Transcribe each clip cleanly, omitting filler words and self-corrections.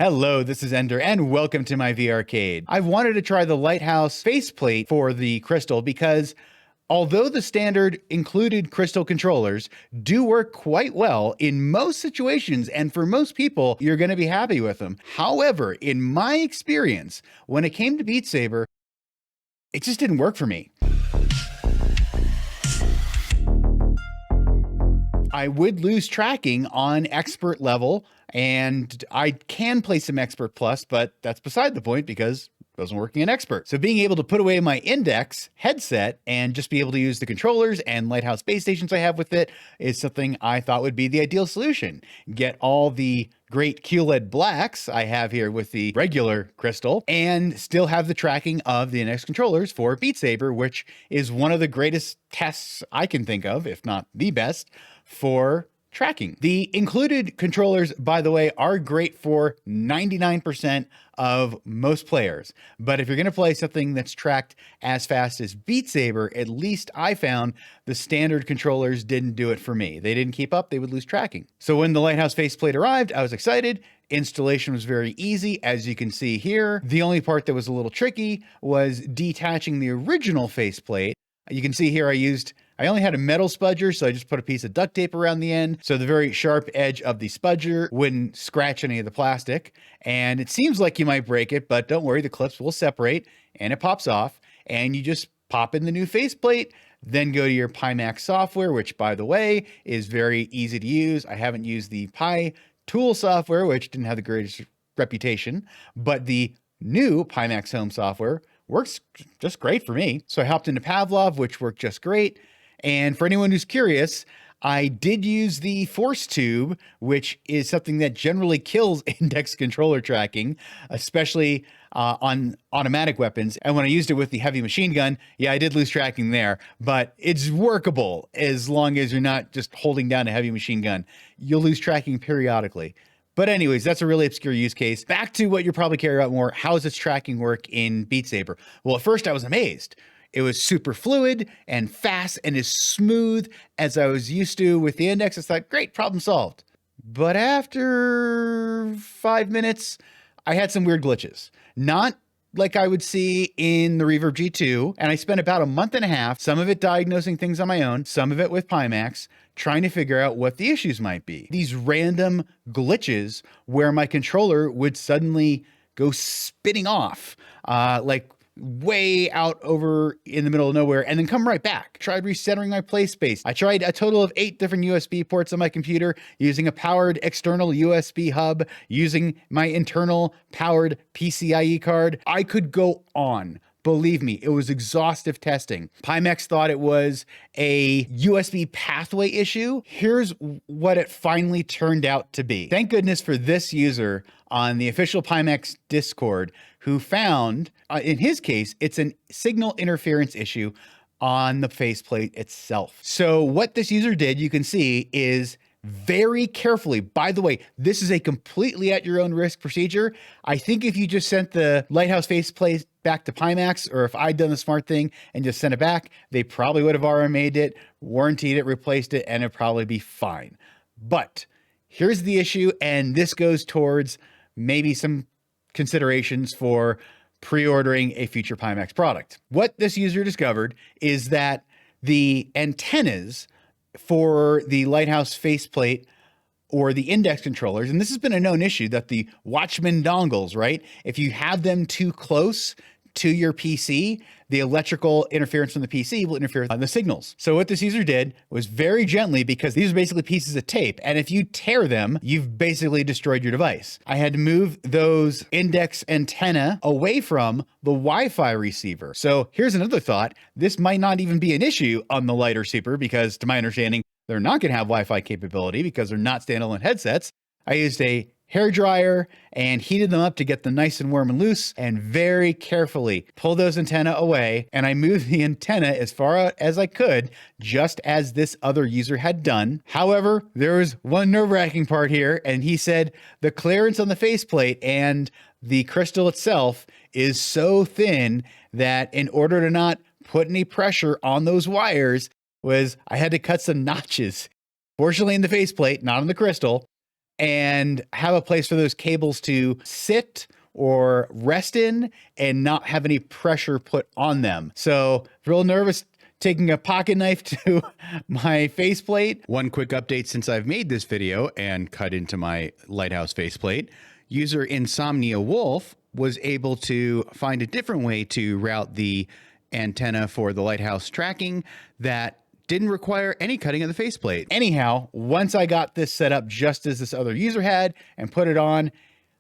Hello, this is Ender, and welcome to my VRcade. I've wanted to try the Lighthouse faceplate for the Crystal because although the standard included crystal controllers do work quite well in most situations, and for most people, you're going to be happy with them. However, in my experience, when it came to Beat Saber, it just didn't work for me. I would lose tracking on expert level, and I can play some expert plus, but that's beside the point because it wasn't working in expert. So being able to put away my index headset and just be able to use the controllers and Lighthouse base stations I have with it is something I thought would be the ideal solution. Get all the great QLED blacks I have here with the regular Crystal and still have the tracking of the index controllers for Beat Saber, which is one of the greatest tests I can think of, if not the best, for tracking. The included controllers, by the way, are great for 99% of most players. But if you're going to play something that's tracked as fast as Beat Saber, at least I found the standard controllers didn't do it for me. They didn't keep up, they would lose tracking. So when the Lighthouse faceplate arrived, I was excited. Installation was very easy, as you can see here. The only part that was a little tricky was detaching the original faceplate. You can see here I only had a metal spudger, so I just put a piece of duct tape around the end so the very sharp edge of the spudger wouldn't scratch any of the plastic. And it seems like you might break it, but don't worry, the clips will separate and it pops off. And you just pop in the new faceplate, then go to your Pimax software, which, by the way, is very easy to use. I haven't used the Pi Tool software, which didn't have the greatest reputation, but the new Pimax Home software works just great for me. So I hopped into Pavlov, which worked just great. And for anyone who's curious, I did use the force tube, which is something that generally kills index controller tracking, especially on automatic weapons. And when I used it with the heavy machine gun, yeah, I did lose tracking there, but it's workable as long as you're not just holding down a heavy machine gun. You'll lose tracking periodically. But anyways, that's a really obscure use case. Back to what you're probably caring about more. How does this tracking work in Beat Saber? Well, at first I was amazed. It was super fluid and fast and as smooth as I was used to with the index. I thought, great, problem solved. But after 5 minutes, I had some weird glitches. Not like I would see in the Reverb G2. And I spent about a month and a half, some of it diagnosing things on my own, some of it with Pimax, trying to figure out what the issues might be. These random glitches where my controller would suddenly go spinning off, like way out over in the middle of nowhere and then come right back. Tried recentering my play space. I tried a total of 8 different USB ports on my computer using a powered external USB hub, using my internal powered PCIe card. I could go on. Believe me, it was exhaustive testing. Pimax thought it was a USB pathway issue. Here's what it finally turned out to be. Thank goodness for this user on the official Pimax Discord who found, in his case, it's a signal interference issue on the faceplate itself. So what this user did, you can see, is very carefully, by the way, this is a completely at your own risk procedure. I think if you just sent the Lighthouse faceplate back to Pimax, or if I'd done the smart thing and just sent it back, they probably would have RMA'd it, warrantied it, replaced it, and it'd probably be fine. But here's the issue, and this goes towards maybe some considerations for pre-ordering a future Pimax product. What this user discovered is that the antennas for the Lighthouse faceplate or the index controllers, and this has been a known issue, that the Watchman dongles, right? If you have them too close to your PC, the electrical interference from the PC will interfere on the signals. So what this user did was very gently, because these are basically pieces of tape, and if you tear them, you've basically destroyed your device. I had to move those index antenna away from the Wi-Fi receiver. So here's another thought. This might not even be an issue on the lighter Super, because to my understanding, they're not going to have Wi-Fi capability because they're not standalone headsets. I used a hair dryer and heated them up to get them nice and warm and loose, and very carefully pulled those antenna away. And I moved the antenna as far out as I could, just as this other user had done. However, there was one nerve-wracking part here, and he said the clearance on the faceplate and the crystal itself is so thin that in order to not put any pressure on those wires, I had to cut some notches. Fortunately in the faceplate, not on the crystal. and have a place for those cables to sit or rest in and not have any pressure put on them. So real nervous taking a pocket knife to my faceplate. One quick update since I've made this video and cut into my Lighthouse faceplate. User Insomnia Wolf was able to find a different way to route the antenna for the Lighthouse tracking that didn't require any cutting of the faceplate. Anyhow, once I got this set up just as this other user had and put it on,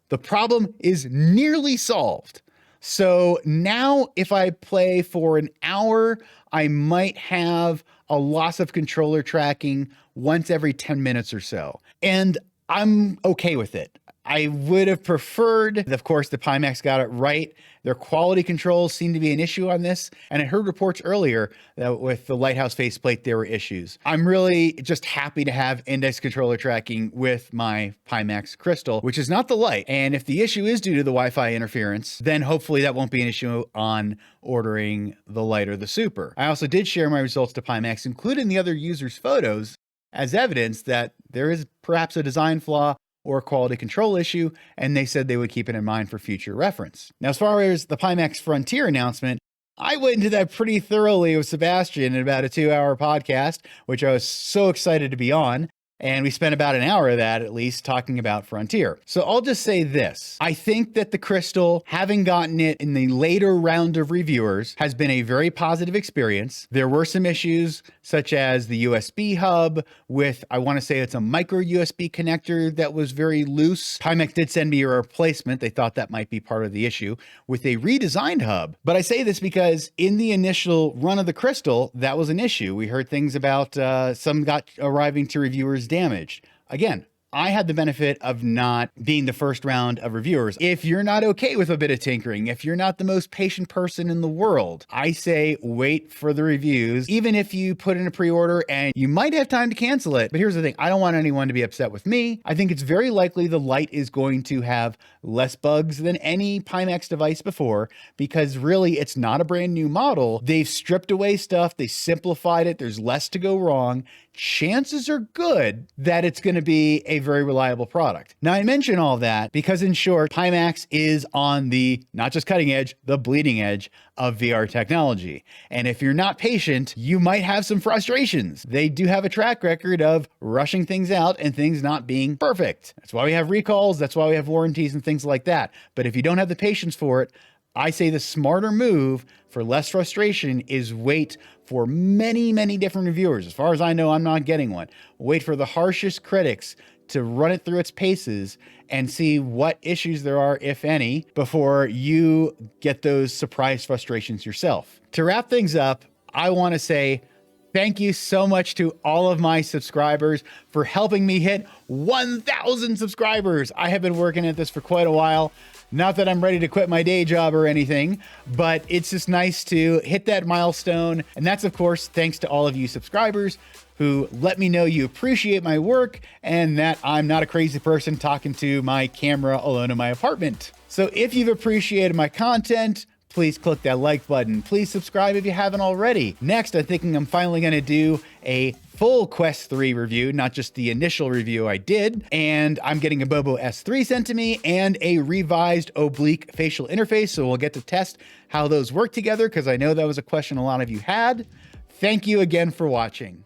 the problem is nearly solved. So now if I play for an hour, I might have a loss of controller tracking once every 10 minutes or so. And I'm okay with it. I would have preferred, of course, the Pimax got it right. Their quality controls seem to be an issue on this. And I heard reports earlier that with the Lighthouse faceplate, there were issues. I'm really just happy to have index controller tracking with my Pimax Crystal, which is not the Light. And if the issue is due to the Wi-Fi interference, then hopefully that won't be an issue on ordering the Light or the Super. I also did share my results to Pimax, including the other users' photos, as evidence that there is perhaps a design flaw or a quality control issue, and they said they would keep it in mind for future reference. Now, as far as the Pimax Frontier announcement, I went into that pretty thoroughly with Sebastian in about a 2-hour podcast, which I was so excited to be on. And we spent about an hour of that, at least, talking about Frontier. So I'll just say this. I think that the Crystal, having gotten it in the later round of reviewers, has been a very positive experience. There were some issues, such as the USB hub with, I want to say it's a micro USB connector that was very loose. Pimax did send me a replacement. They thought that might be part of the issue with a redesigned hub. But I say this because in the initial run of the Crystal, that was an issue. We heard things about some got arriving to reviewers damaged. Again, I had the benefit of not being the first round of reviewers. If you're not okay with a bit of tinkering, if you're not the most patient person in the world, I say wait for the reviews, even if you put in a pre-order and you might have time to cancel it. But here's the thing, I don't want anyone to be upset with me. I think it's very likely the Light is going to have less bugs than any Pimax device before, because really it's not a brand new model. They've stripped away stuff, they simplified it, there's less to go wrong. Chances are good that it's going to be a very reliable product. Now, I mention all that because, in short, Pimax is on the not just cutting edge, the bleeding edge of VR technology. And if you're not patient, you might have some frustrations. They do have a track record of rushing things out and things not being perfect. That's why we have recalls. That's why we have warranties and things like that. But if you don't have the patience for it, I say the smarter move for less frustration is wait for many, many different reviewers. As far as I know, I'm not getting one. Wait for the harshest critics to run it through its paces and see what issues there are, if any, before you get those surprise frustrations yourself. To wrap things up, I want to say thank you so much to all of my subscribers for helping me hit 1,000 subscribers. I have been working at this for quite a while. Not that I'm ready to quit my day job or anything, but it's just nice to hit that milestone. And that's, of course, thanks to all of you subscribers who let me know you appreciate my work and that I'm not a crazy person talking to my camera alone in my apartment. So if you've appreciated my content, please click that like button. Please subscribe if you haven't already. Next, I'm thinking I'm finally going to do a full Quest 3 review, not just the initial review I did. And I'm getting a Bobo S3 sent to me and a revised oblique facial interface. So we'll get to test how those work together, because I know that was a question a lot of you had. Thank you again for watching.